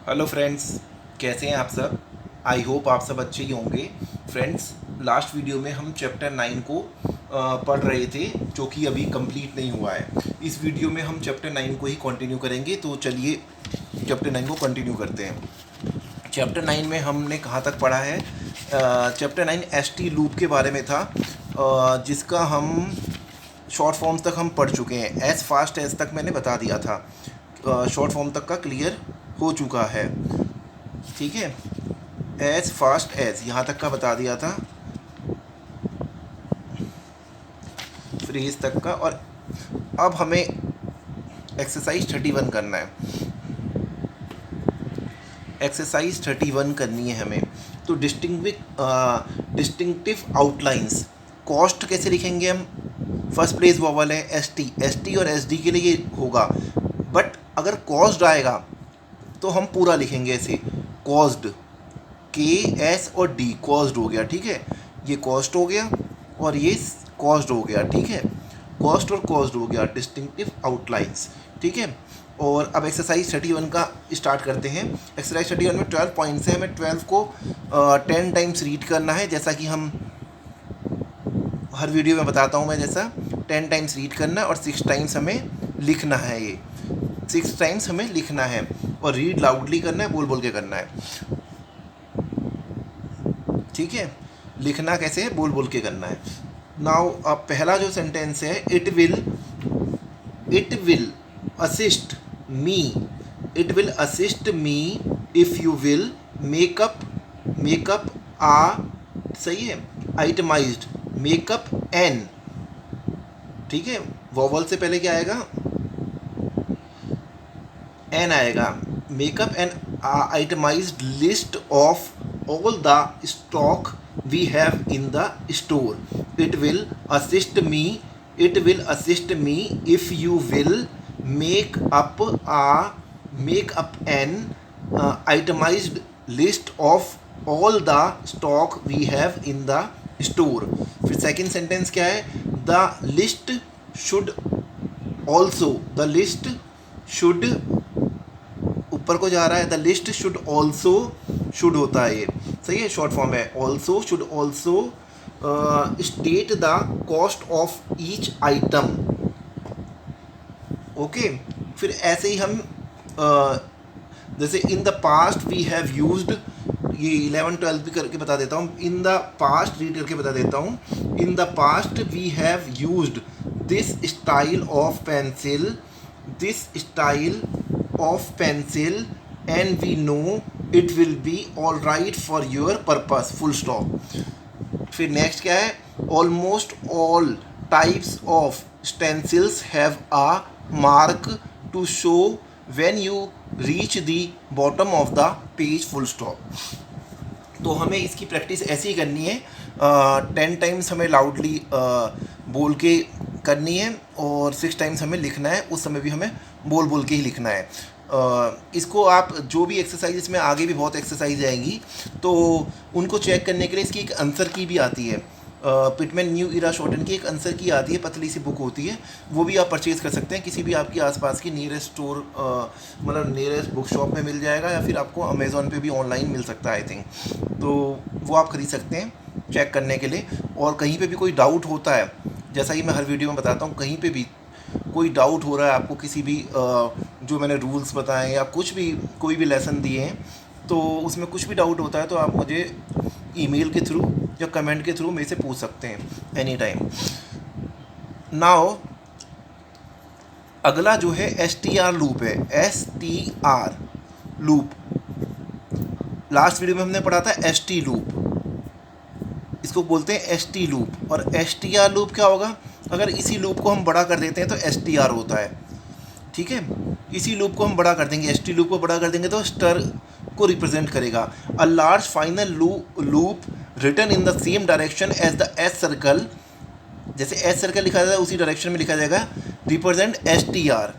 Hello friends, कैसे हैं आप सब। आई होप आप सब अच्छे ही होंगे। फ्रेंड्स, लास्ट वीडियो में हम चैप्टर 9 को पढ़ रहे थे, जो कि अभी कंप्लीट नहीं हुआ है। इस वीडियो में हम चैप्टर 9 को ही कंटिन्यू करेंगे, तो चलिए चैप्टर 9 को कंटिन्यू करते हैं। चैप्टर 9 में हमने कहाँ तक पढ़ा है। चैप्टर 9 एसटी लूप के बारे में था, जिसका हम शॉर्ट फॉर्म्स तक हम पढ़ चुके हैं। एज फास्ट एज तक मैंने बता दिया था, शॉर्ट फॉर्म तक का क्लियर हो चुका है। ठीक है, एज फास्ट एज यहाँ तक का बता दिया था, फ्रेज तक का। और अब हमें एक्सरसाइज 31 करना है। एक्सरसाइज 31 करनी है हमें। तो डिस्टिंक्टिव आउटलाइंस, कॉस्ट कैसे लिखेंगे हम। फर्स्ट प्लेस वॉवल है एस टी और एस डी के लिए ये होगा, बट अगर कॉस्ट आएगा तो हम पूरा लिखेंगे ऐसे, कॉस्ड, के एस और डी, कॉस्ड हो गया। ठीक है, ये कॉस्ट हो गया और ये कॉस्ड हो गया। ठीक है, कॉस्ट और कॉस्ड हो गया, डिस्टिंक्टिव आउटलाइंस। ठीक है, और अब एक्सरसाइज 31 का स्टार्ट करते हैं। एक्सरसाइज 31 में 12 पॉइंट्स हैं। हमें 12 को 10 टाइम्स रीड करना है, जैसा कि हम हर वीडियो में बताता हूँ मैं, जैसा 10 टाइम्स रीड करना है और 6 टाइम्स हमें लिखना है। ये 6 टाइम्स हमें लिखना है और रीड लाउडली करना है, बोल बोल के करना है। ठीक है, लिखना कैसे है, बोल बोल के करना है। नाउ अब पहला जो सेंटेंस है, it will assist me, it will assist me if you will make up आ, सही है, आइटमाइज्ड, मेकअप एन। ठीक है, वॉवल से पहले क्या आएगा, एन आएगा। Make up an itemised list of all the stock we have in the store. It will assist me, it will assist me if you will make up an itemised list of all the stock we have in the store. फिर second sentence क्या है, the list should also, the list should ऊपर को जा रहा है, the list should also, should होता है ये, सही है, शॉर्ट फॉर्म है। Also should also state the cost of each item. Okay, फिर ऐसे ही हम जैसे in the past we have used, ये 11 12 भी करके बता देता हूँ। इन द पास्ट रीड करके बता देता हूँ। In the past we have used this style of pencil, this style of pencil and we know it will be all right for your purpose, full stop. फिर next क्या है, almost all types of stencils have a mark to show when you reach the bottom of the page, full stop. तो हमें इसकी practice ऐसी ही करनी है, 10 times हमें लाउडली बोल के करनी है और 6 टाइम्स हमें लिखना है। उस समय भी हमें बोल बोल के ही लिखना है। इसको आप जो भी एक्सरसाइज, इसमें आगे भी बहुत एक्सरसाइज आएंगी, तो उनको चेक करने के लिए इसकी एक आंसर की भी आती है। पिटमैन न्यू इरा शॉर्टन की एक आंसर की आती है, पतली सी बुक होती है, वो भी आप परचेज़ कर सकते हैं किसी भी आपकी आसपास की नियरेस्ट स्टोर, मतलब नियरेस्ट बुक शॉप में मिल जाएगा, या फिर आपको अमेज़ॉन पे भी ऑनलाइन मिल सकता है आई थिंक। तो वो आप खरीद सकते हैं चेक करने के लिए। और कहीं पे भी कोई डाउट होता है, जैसा कि मैं हर वीडियो में बताता हूँ, कहीं पे भी कोई डाउट हो रहा है आपको, किसी भी जो मैंने रूल्स बताएं या कुछ भी, कोई भी लेसन दिए हैं, तो उसमें कुछ भी डाउट होता है तो आप मुझे ईमेल के थ्रू या कमेंट के थ्रू मेरे से पूछ सकते हैं एनी टाइम। नाउ अगला जो है एस टी आर लूप है, S T are loop. Last video में हमने पढ़ा था एस टी लूप, इसको बोलते हैं एस टी लूप। और एस टी आर लूप क्या होगा, अगर इसी लूप को हम बड़ा कर देते हैं तो एस टी आर होता है। ठीक है, इसी लूप को हम बड़ा कर देंगे, एस टी लूप को बड़ा कर देंगे तो स्टर को रिप्रेजेंट करेगा। A large final loop written in the same direction as the S circle, जैसे एस सर्कल लिखा जाता है उसी डायरेक्शन में लिखा जाएगा, रिप्रेजेंट एस टी आर।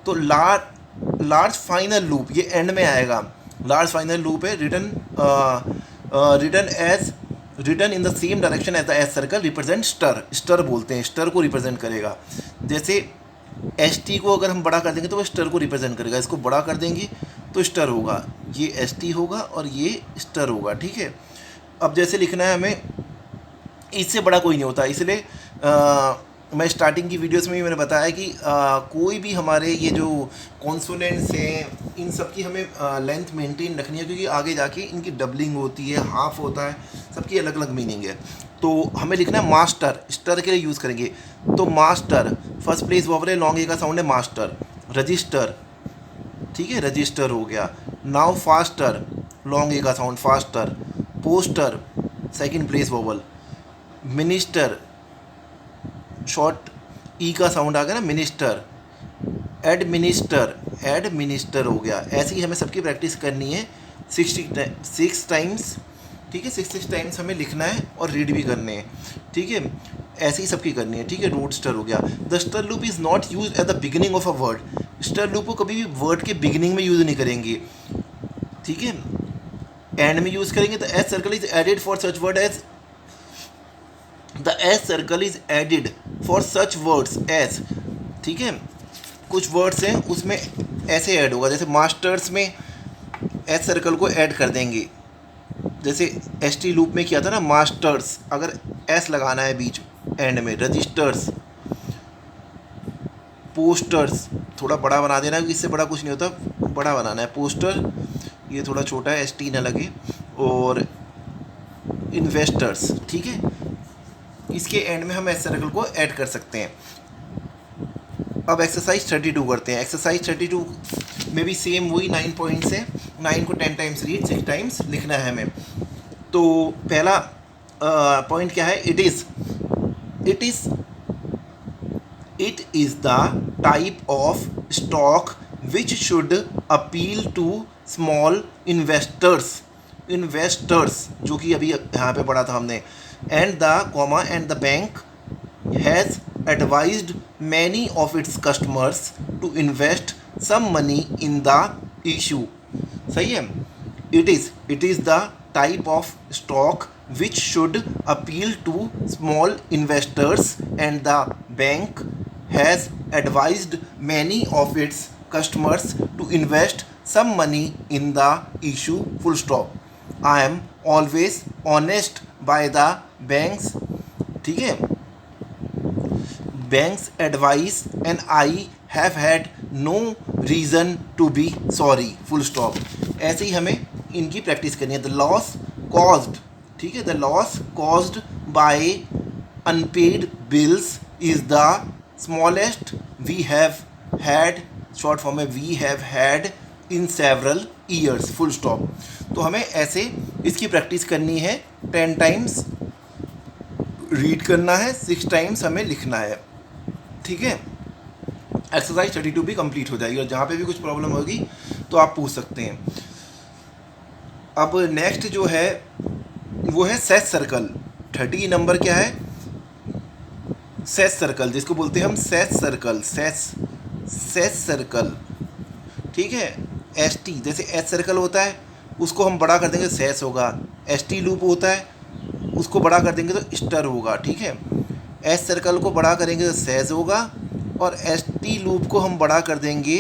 तो लार्ज फाइनल लूप ये एंड में आएगा, लार्ज फाइनल लूप है, written in the same direction as the S circle represent ster, ster बोलते हैं, स्टर को रिप्रेजेंट करेगा। जैसे एस टी को अगर हम बड़ा कर देंगे तो वो स्टर को रिप्रेजेंट करेगा, इसको बड़ा कर देंगे तो स्टर होगा। ये एस टी होगा और ये स्टर होगा, ठीक है। अब जैसे लिखना है हमें, इससे बड़ा कोई नहीं होता, इसलिए मैं स्टार्टिंग की वीडियोस में ही मैंने बताया कि कोई भी हमारे ये जो कॉन्सोनेंट्स हैं इन सब की हमें लेंथ मेंटेन रखनी है, क्योंकि आगे जाके इनकी डबलिंग होती है, हाफ होता है, सबकी अलग अलग मीनिंग है। तो हमें लिखना है मास्टर, स्टर के लिए यूज़ करेंगे। तो मास्टर फर्स्ट प्लेस वोवल है, लॉन्ग ए का साउंड है मास्टर। रजिस्टर, ठीक है, रजिस्टर हो गया। नाउ फास्टर, लॉन्ग ए का sound faster. Poster second place vowel. Minister short E का साउंड आ गया ना, मिनिस्टर। एडमिनिस्टर, एडमिनिस्टर हो गया। ऐसे ही हमें सबकी प्रैक्टिस करनी है 6 टाइम्स, ठीक है। 6 टाइम्स हमें लिखना है और रीड भी करने हैं, ठीक है। ऐसे ही सबकी करनी है, ठीक है। रोडस्टर हो गया। The ster loop is not use at the beginning of a word. Ster loop को कभी भी वर्ड के बिगिनिंग में यूज़ नहीं करेंगे, ठीक है, एंड में यूज़ करेंगे। The S circle is added for such word as, the S circle is added for such words as, ठीक है। कुछ वर्ड्स हैं उसमें ऐसे ऐड होगा, जैसे मास्टर्स में एस सर्कल को ऐड कर देंगे, जैसे एस टी लूप में किया था ना, मास्टर्स, अगर एस लगाना है बीच एंड में। रजिस्टर्स, पोस्टर्स, थोड़ा बड़ा बना देना, इससे बड़ा कुछ नहीं होता, बड़ा बनाना है। पोस्टर ये थोड़ा छोटा है, एस टी ना लगे। और इन्वेस्टर्स, ठीक है, इसके एंड में हम एस सर्कल को ऐड कर सकते हैं। अब एक्सरसाइज 32 करते हैं। एक्सरसाइज 32 में भी सेम वही 9 पॉइंट्स हैं। 9 को 10 टाइम्स रीड, 6 टाइम्स लिखना है हमें। तो पहला पॉइंट क्या है? It is the type of stock which should appeal to small investors, जो कि अभी यहाँ पे पढ़ा था हमने। And the bank has advised many of its customers to invest some money in the issue. सही है। It is the type of stock which should appeal to small investors and the bank has advised many of its customers to invest some money in the issue, full stop. I am always honest by the banks, ठीक है, banks advice and I have had no reason to be sorry, full stop. ऐसे ही हमें इनकी practice करनी है। The loss caused, ठीक है, the loss caused by unpaid bills is the smallest we have had, short form में we have had in several years, full stop. तो हमें ऐसे इसकी प्रैक्टिस करनी है। 10 टाइम्स रीड करना है, 6 टाइम्स हमें लिखना है, ठीक है। एक्सरसाइज 32 भी कंप्लीट हो जाएगी, और जहाँ पे भी कुछ प्रॉब्लम होगी तो आप पूछ सकते हैं। अब नेक्स्ट जो है वो है सेस सर्कल। 30 नंबर क्या है? सेस सर्कल, जिसको बोलते हैं हम सेस सर्कल, सेस सर्कल, ठीक है। एस टी, जैसे एस सर्कल होता है उसको हम बड़ा कर देंगे, सेस होगा। एस टी लूप होता है उसको बड़ा कर देंगे तो स्टर होगा, ठीक है। एस सर्कल को बड़ा करेंगे तो सेज होगा, और एस टी लूप को हम बड़ा कर देंगे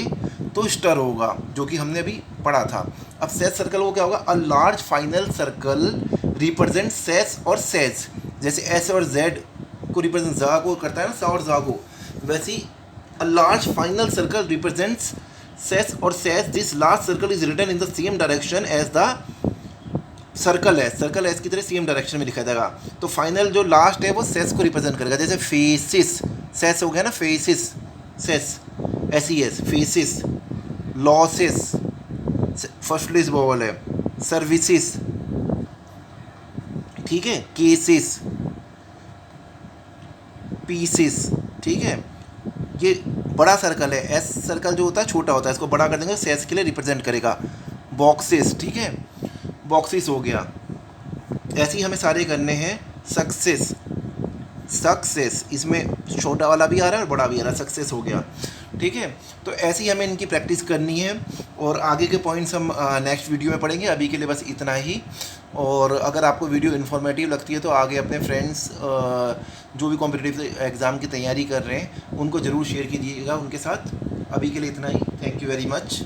तो स्टर होगा, जो कि हमने अभी पढ़ा था। अब सेज सर्कल को क्या होगा? A large final circle represent ses और सेज, जैसे एस और जेड को रिप्रेजेंट जा को करता है ना, सा और जा को, वैसे ही a large final circle represents सेस और सेज। This large circle is written in the same direction as the circle S की तरह सेम डायरेक्शन में लिखा जाएगा। तो फाइनल जो लास्ट है वो सेस को रिप्रेजेंट करेगा, जैसे फेसिस, सेस हो गया ना, faces, ses, SES, faces. Losses first place vowel है। सर्विसेस, ठीक है। केसेस, पीसेस, ठीक है। ये बड़ा सर्कल है। एस सर्कल जो होता है छोटा होता है, इसको बड़ा कर देंगे, सेस के लिए रिप्रेजेंट करेगा। बॉक्सेस, ठीक है, बॉक्सेस हो गया। ऐसे ही हमें सारे करने हैं। सक्सेस, इसमें छोटा वाला भी आ रहा है और बड़ा भी आ रहा है, सक्सेस हो गया, ठीक है। तो ऐसे ही हमें इनकी प्रैक्टिस करनी है, और आगे के पॉइंट्स हम नेक्स्ट वीडियो में पढ़ेंगे। अभी के लिए बस इतना ही। और अगर आपको वीडियो इन्फॉर्मेटिव लगती है तो आगे अपने फ्रेंड्स जो भी कॉम्पिटिटिव एग्ज़ाम की तैयारी कर रहे हैं उनको ज़रूर शेयर कीजिएगा उनके साथ। अभी के लिए इतना ही। Thank you very much.